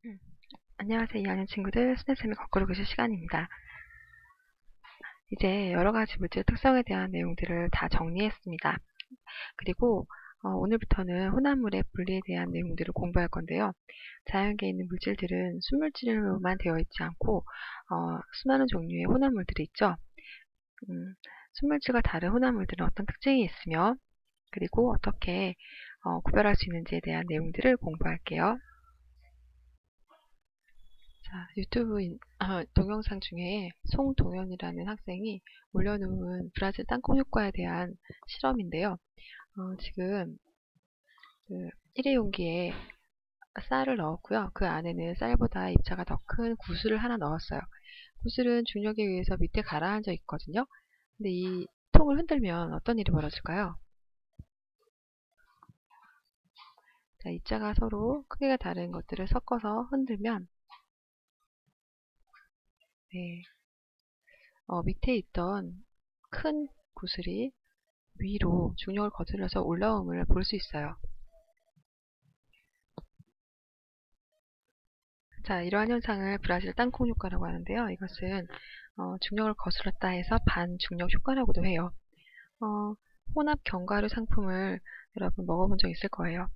음, 안녕하세요. 2학년 친구들, 스네쌤이 거꾸로 교실 시간입니다. 이제 여러 가지 물질 특성에 대한 내용들을 다 정리했습니다. 그리고 오늘부터는 혼합물의 분리에 대한 내용들을 공부할 건데요. 자연계에 있는 물질들은 순물질로만 되어 있지 않고 수많은 종류의 혼합물들이 있죠. 순물질과 다른 혼합물들은 어떤 특징이 있으며 그리고 어떻게 구별할 수 있는지에 대한 내용들을 공부할게요. 자, 유튜브 동영상 중에 송동현이라는 학생이 올려놓은 브라질 땅콩 효과에 대한 실험인데요. 지금 그 일회용기에 쌀을 넣었고요. 그 안에는 쌀보다 입자가 더 큰 구슬을 하나 넣었어요. 구슬은 중력에 의해서 밑에 가라앉아 있거든요. 근데 이 통을 흔들면 어떤 일이 벌어질까요? 자, 입자가 서로 크기가 다른 것들을 섞어서 흔들면 네, 밑에 있던 큰 구슬이 위로 중력을 거슬러서 올라옴을 볼 수 있어요. 자, 이러한 현상을 브라질 땅콩 효과라고 하는데요. 이것은 중력을 거슬렀다 해서 반중력 효과라고도 해요. 혼합 견과류 상품을 여러분 먹어본 적 있을 거예요.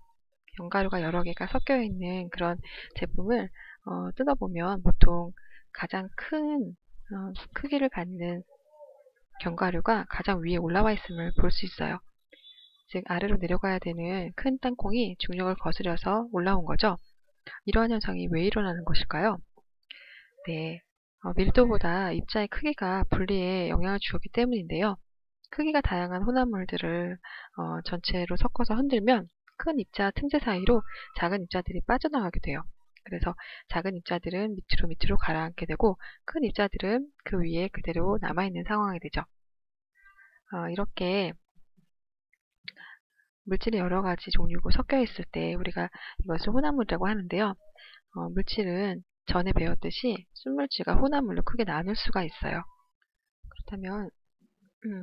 견과류가 여러 개가 섞여 있는 그런 제품을 뜯어보면 보통 가장 큰 크기를 갖는 견과류가 가장 위에 올라와 있음을 볼 수 있어요. 즉 아래로 내려가야 되는 큰 땅콩이 중력을 거스려서 올라온 거죠. 이러한 현상이 왜 일어나는 것일까요? 네, 밀도보다 입자의 크기가 분리에 영향을 주었기 때문인데요. 크기가 다양한 혼합물들을 전체로 섞어서 흔들면 큰 입자 틈새 사이로 작은 입자들이 빠져나가게 돼요. 그래서 작은 입자들은 밑으로 가라앉게 되고 큰 입자들은 그 위에 그대로 남아있는 상황이 되죠. 이렇게 물질이 여러 가지 종류고 섞여 있을 때 우리가 이것을 혼합물이라고 하는데요. 물질은 전에 배웠듯이 순물질과 혼합물로 크게 나눌 수가 있어요. 그렇다면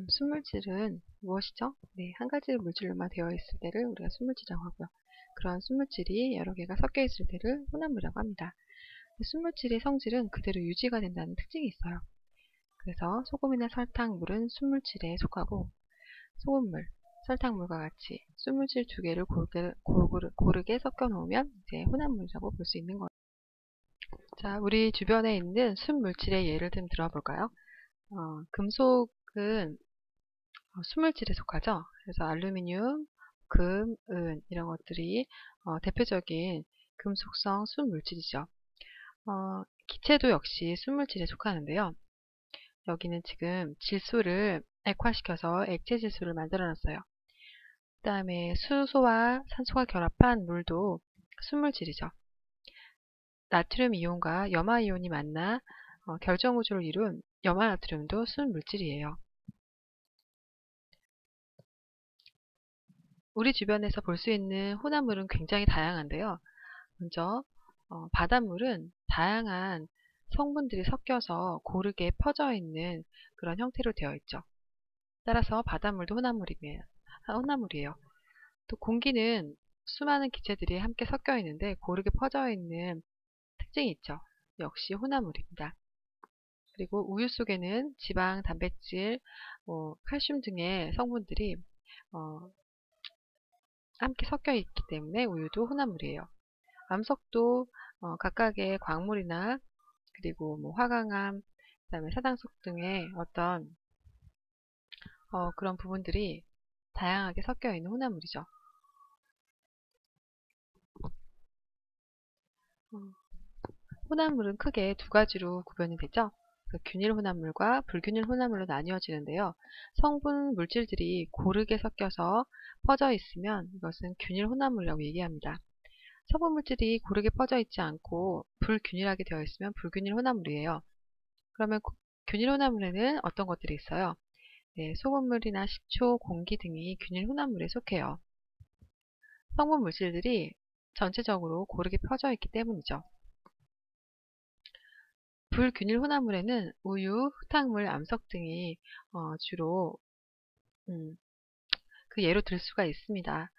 순물질은 무엇이죠? 네, 한 가지 물질로만 되어 있을 때를 우리가 순물질이라고 하고요. 그런 순물질이 여러 개가 섞여 있을 때를 혼합물이라고 합니다. 순물질의 성질은 그대로 유지가 된다는 특징이 있어요. 그래서 소금이나 설탕물은 순물질에 속하고 소금물, 설탕물과 같이 순물질 두 개를 고르게 섞어 놓으면 이제 혼합물이라고 볼 수 있는 거예요. 자, 우리 주변에 있는 순물질의 예를 좀 들어볼까요? 금속은 순물질에 속하죠. 그래서 알루미늄, 금, 은 이런 것들이 대표적인 금속성 순물질이죠. 기체도 역시 순물질에 속하는데요. 여기는 지금 질소를 액화시켜서 액체 질소를 만들어 놨어요. 그 다음에 수소와 산소가 결합한 물도 순물질이죠. 나트륨 이온과 염화 이온이 만나 결정 구조를 이룬 염화나트륨도 순물질이에요. 우리 주변에서 볼 수 있는 혼합물은 굉장히 다양한데요. 먼저 바닷물은 다양한 성분들이 섞여서 고르게 퍼져 있는 그런 형태로 되어 있죠. 따라서 바닷물도 혼합물이에요. 또 공기는 수많은 기체들이 함께 섞여 있는데 고르게 퍼져 있는 특징이 있죠. 역시 혼합물입니다. 그리고 우유 속에는 지방, 단백질, 칼슘 등의 성분들이 어, 함께 섞여 있기 때문에 우유도 혼합물이에요. 암석도 각각의 광물이나 그리고 뭐 화강암, 그다음에 사당석 등의 어떤 그런 부분들이 다양하게 섞여 있는 혼합물이죠. 혼합물은 크게 두 가지로 구별이 되죠. 균일 혼합물과 불균일 혼합물로 나뉘어지는데요. 성분 물질들이 고르게 섞여서 퍼져 있으면 이것은 균일 혼합물이라고 얘기합니다. 성분 물질이 고르게 퍼져 있지 않고 불균일하게 되어 있으면 불균일 혼합물이에요. 그러면 균일 혼합물에는 어떤 것들이 있어요? 네, 소금물이나 식초, 공기 등이 균일 혼합물에 속해요. 성분 물질들이 전체적으로 고르게 퍼져 있기 때문이죠. 불균일 혼합물에는 우유, 흙탕물, 암석 등이 주로 그 예로 들 수가 있습니다.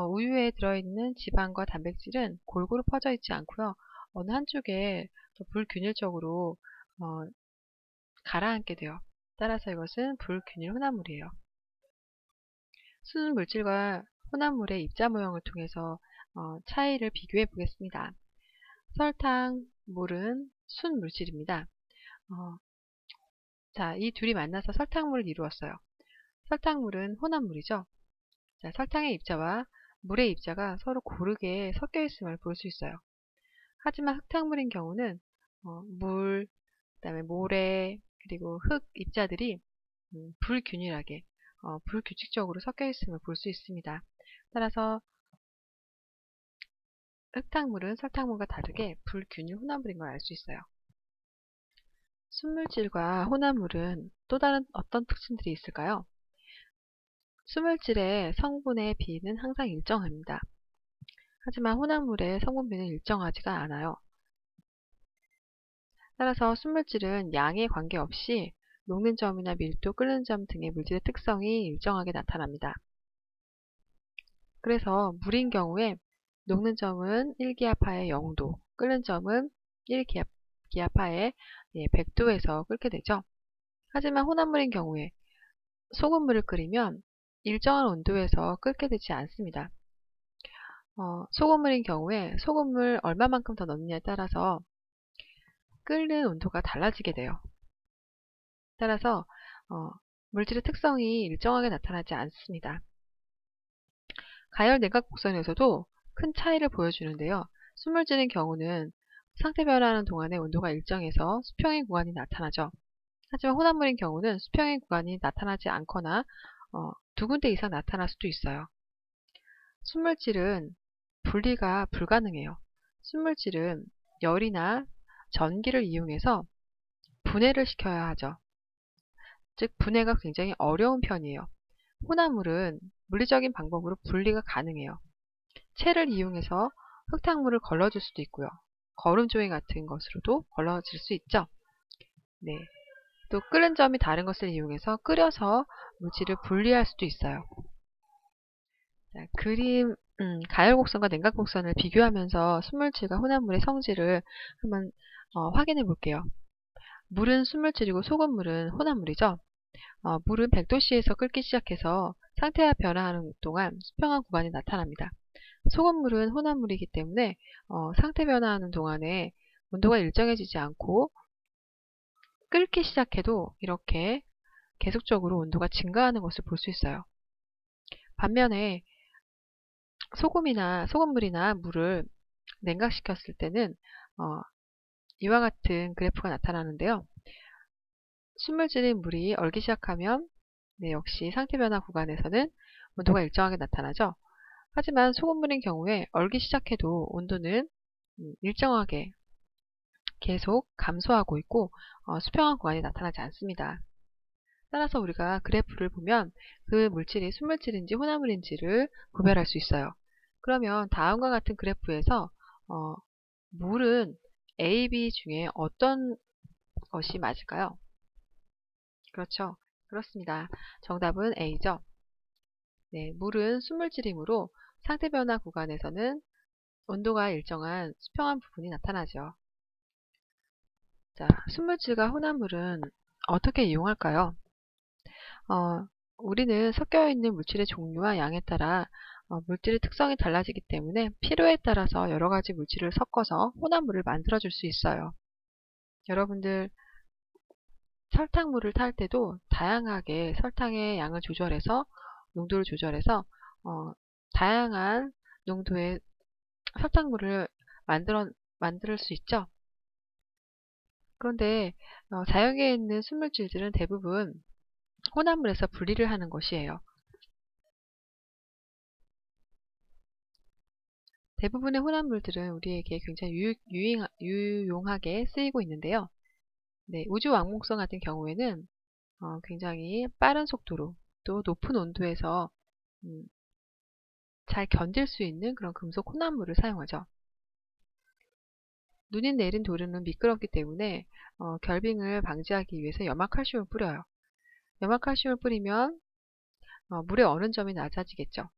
우유에 들어있는 지방과 단백질은 골고루 퍼져 있지 않고요. 어느 한쪽에 더 불균일적으로 가라앉게 돼요. 따라서 이것은 불균일 혼합물이에요. 순 물질과 혼합물의 입자 모형을 통해서 차이를 비교해 보겠습니다. 설탕, 물은 순 물질입니다. 자, 이 둘이 만나서 설탕물을 이루었어요. 설탕물은 혼합물이죠. 자, 설탕의 입자와 물의 입자가 서로 고르게 섞여 있음을 볼 수 있어요. 하지만 흙탕물인 경우는 물, 그다음에 모래, 그리고 흙 입자들이 불균일하게, 불규칙적으로 섞여 있음을 볼 수 있습니다. 따라서 흙탕물은 설탕물과 다르게 불균일 혼합물인 걸 알 수 있어요. 순물질과 혼합물은 또 다른 어떤 특징들이 있을까요? 순물질의 성분의 비는 항상 일정합니다. 하지만 혼합물의 성분비는 일정하지가 않아요. 따라서 순물질은 양에 관계없이 녹는 점이나 밀도, 끓는 점 등의 물질의 특성이 일정하게 나타납니다. 그래서 물인 경우에 녹는 점은 1기압하에 0도, 끓는 점은 1기압하에 100도에서 끓게 되죠. 하지만 혼합물인 경우에 소금물을 끓이면 일정한 온도에서 끓게 되지 않습니다. 소금물인 경우에 소금물 얼마만큼 더 넣느냐에 따라서 끓는 온도가 달라지게 돼요. 따라서 물질의 특성이 일정하게 나타나지 않습니다. 가열 내각 곡선에서도 큰 차이를 보여주는데요. 순물질인 경우는 상태 변화하는 동안에 온도가 일정해서 수평의 구간이 나타나죠. 하지만 혼합물인 경우는 수평의 구간이 나타나지 않거나 두 군데 이상 나타날 수도 있어요. 순물질은 분리가 불가능해요. 순물질은 열이나 전기를 이용해서 분해를 시켜야 하죠. 즉 분해가 굉장히 어려운 편이에요. 혼합물은 물리적인 방법으로 분리가 가능해요. 채를 이용해서 흙탕물을 걸러줄 수도 있고요. 거름종이 같은 것으로도 걸러질 수 있죠. 네. 또 끓는 점이 다른 것을 이용해서 끓여서 물질을 분리할 수도 있어요. 자, 가열곡선과 냉각곡선을 비교하면서 순물질과 혼합물의 성질을 한번 확인해 볼게요. 물은 순물질이고 소금물은 혼합물이죠. 물은 100도씨에서 끓기 시작해서 상태가 변화하는 동안 수평한 구간이 나타납니다. 소금물은 혼합물이기 때문에 상태 변화하는 동안에 온도가 일정해지지 않고 끓기 시작해도 이렇게 계속적으로 온도가 증가하는 것을 볼 수 있어요. 반면에 소금물이나 물을 냉각시켰을 때는 이와 같은 그래프가 나타나는데요. 순물질인 물이 얼기 시작하면 역시 상태 변화 구간에서는 온도가 일정하게 나타나죠. 하지만 소금물인 경우에 얼기 시작해도 온도는 일정하게 계속 감소하고 있고 수평한 구간이 나타나지 않습니다. 따라서 우리가 그래프를 보면 그 물질이 순물질인지 혼합물인지를 구별할 수 있어요. 그러면 다음과 같은 그래프에서 물은 A, B 중에 어떤 것이 맞을까요? 그렇죠. 그렇습니다. 정답은 A죠. 네, 물은 순물질이므로 상태 변화 구간에서는 온도가 일정한 수평한 부분이 나타나죠. 자, 순물질과 혼합물은 어떻게 이용할까요? 우리는 섞여 있는 물질의 종류와 양에 따라 물질의 특성이 달라지기 때문에 필요에 따라서 여러 가지 물질을 섞어서 혼합물을 만들어 줄 수 있어요. 여러분들 설탕물을 탈 때도 다양하게 설탕의 양을 조절해서 농도를 조절해서 다양한 농도의 설탕물을 만들 수 있죠. 그런데 자연계에 있는 순물질들은 대부분 혼합물에서 분리를 하는 것이에요. 대부분의 혼합물들은 우리에게 굉장히 유용하게 쓰이고 있는데요. 네, 우주 왕복선 같은 경우에는 굉장히 빠른 속도로 또 높은 온도에서 잘 견딜 수 있는 그런 금속 혼합물을 사용하죠. 눈이 내린 도르는 미끄럽기 때문에 결빙을 방지하기 위해서 염화칼슘을 뿌려요. 염화칼슘을 뿌리면 물의 어는 점이 낮아지겠죠.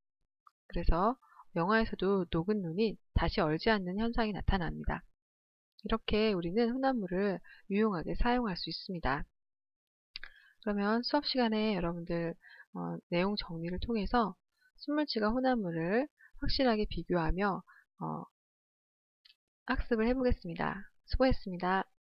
그래서 영화에서도 녹은 눈이 다시 얼지 않는 현상이 나타납니다. 이렇게 우리는 혼합물을 유용하게 사용할 수 있습니다. 그러면 수업 시간에 여러분들 내용 정리를 통해서 순물질과 혼합물을 확실하게 비교하며 학습을 해보겠습니다. 수고했습니다.